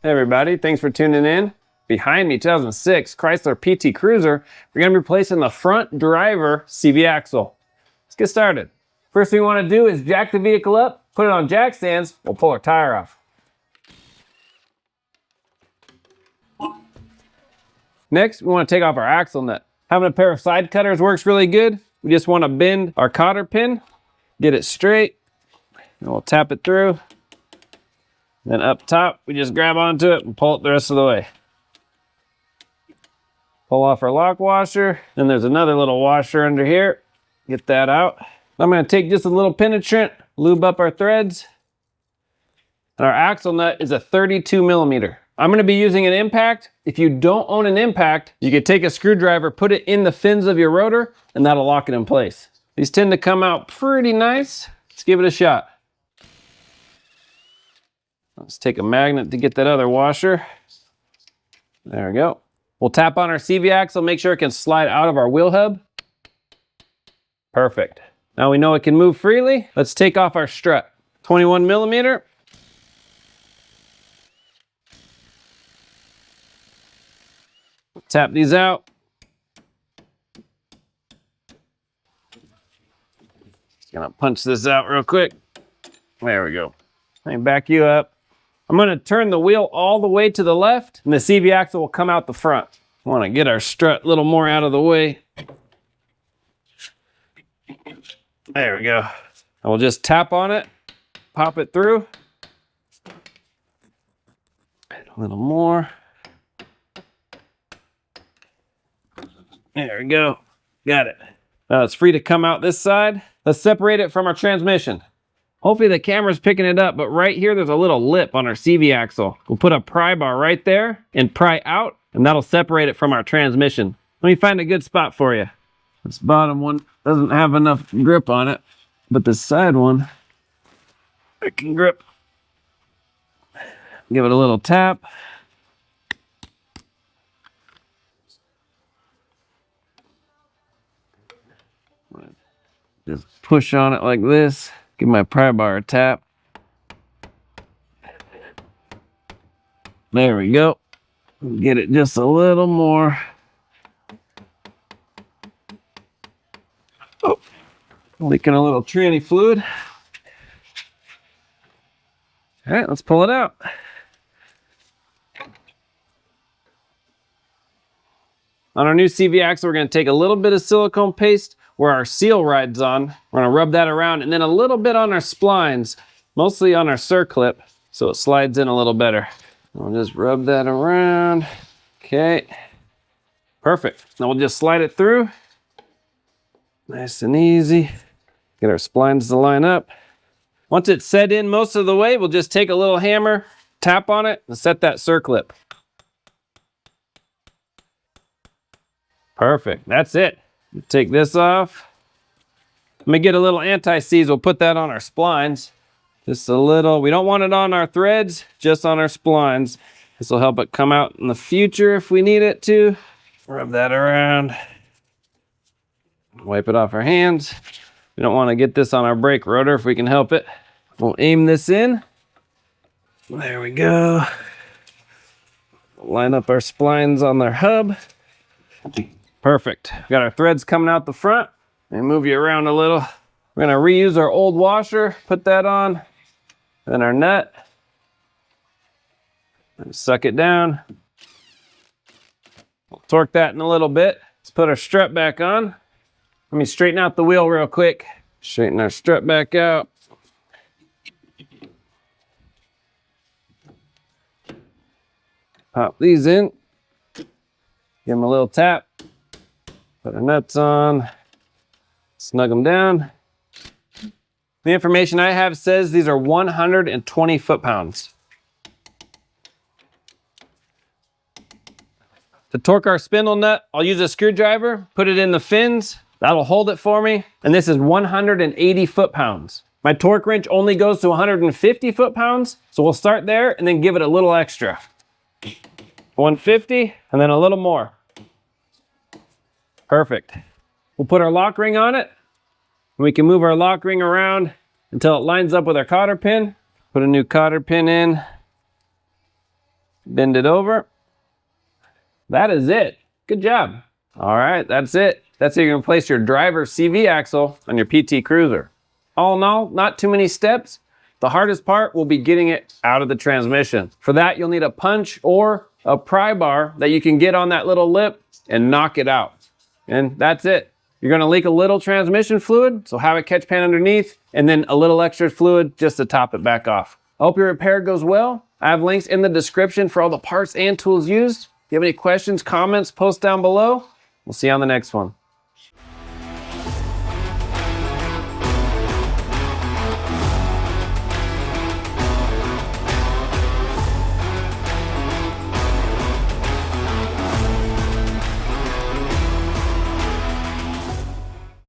Hey everybody, thanks for tuning in. Behind me, 2006 Chrysler PT Cruiser, we're going to be replacing the front driver CV axle. Let's get started. First thing we want to do is jack the vehicle up, put it on jack stands, we'll pull our tire off. Next, we want to take off our axle nut. Having a pair of side cutters works really good. We just want to bend our cotter pin, get it straight, and we'll tap it through. Then up top, we just grab onto it and pull it the rest of the way. Pull off our lock washer. Then there's another little washer under here. Get that out. I'm going to take just a little penetrant, lube up our threads. And our axle nut is a 32 millimeter. I'm going to be using an impact. If you don't own an impact, you can take a screwdriver, put it in the fins of your rotor, and that'll lock it in place. These tend to come out pretty nice. Let's give it a shot. Let's take a magnet to get that other washer. There we go. We'll tap on our CV axle, make sure it can slide out of our wheel hub. Perfect. Now we know it can move freely. Let's take off our strut. 21 millimeter. Tap these out. Just gonna punch this out real quick. There we go. Let me back you up. I'm going to turn the wheel all the way to the left, and the CV axle will come out the front. I want to get our strut a little more out of the way. There we go. I will just tap on it, pop it through. A little more. There we go. Got it. Now it's free to come out this side. Let's separate it from our transmission. Hopefully the camera's picking it up, but right here there's a little lip on our CV axle. We'll put a pry bar right there and pry out, and that'll separate it from our transmission. Let me find a good spot for you. This bottom one doesn't have enough grip on it, but the side one, I can grip. Give it a little tap. Just push on it like this. Give my pry bar a tap. There we go. Get it just a little more. Oh, leaking a little tranny fluid. All right, let's pull it out. On our new CV axle, we're going to take a little bit of silicone paste where our seal rides on. We're gonna rub that around, and then a little bit on our splines, mostly on our circlip, so it slides in a little better. We'll just rub that around. Okay, perfect. Now we'll just slide it through. Nice and easy. Get our splines to line up. Once it's set in most of the way, we'll just take a little hammer, tap on it, and set that circlip. Perfect, that's it. Take this off. Let me get a little anti-seize. We'll put that on our splines. Just a little. We don't want it on our threads, just on our splines. This will help it come out in the future if we need it to. Rub that around. Wipe it off our hands. We don't want to get this on our brake rotor if we can help it. We'll aim this in. There we go. Line up our splines on their hub. Perfect. We got our threads coming out the front. Let me move you around a little. We're going to reuse our old washer, put that on, then our nut. And suck it down. We'll torque that in a little bit. Let's put our strut back on. Let me straighten out the wheel real quick. Straighten our strut back out. Pop these in. Give them a little tap. Put our nuts on, snug them down. The information I have says these are 120 foot-pounds. To torque our spindle nut, I'll use a screwdriver, put it in the fins. That'll hold it for me. And this is 180 foot-pounds. My torque wrench only goes to 150 foot-pounds, so we'll start there and then give it a little extra. 150, and then a little more. Perfect. We'll put our lock ring on it. And we can move our lock ring around until it lines up with our cotter pin. Put a new cotter pin in. Bend it over. That is it. Good job. All right, that's it. That's how you're gonna place your driver CV axle on your PT Cruiser. All in all, not too many steps. The hardest part will be getting it out of the transmission. For that, you'll need a punch or a pry bar that you can get on that little lip and knock it out. And that's it. You're gonna leak a little transmission fluid, so have a catch pan underneath, and then a little extra fluid just to top it back off. I hope your repair goes well. I have links in the description for all the parts and tools used. If you have any questions, comments, post down below. We'll see you on the next one.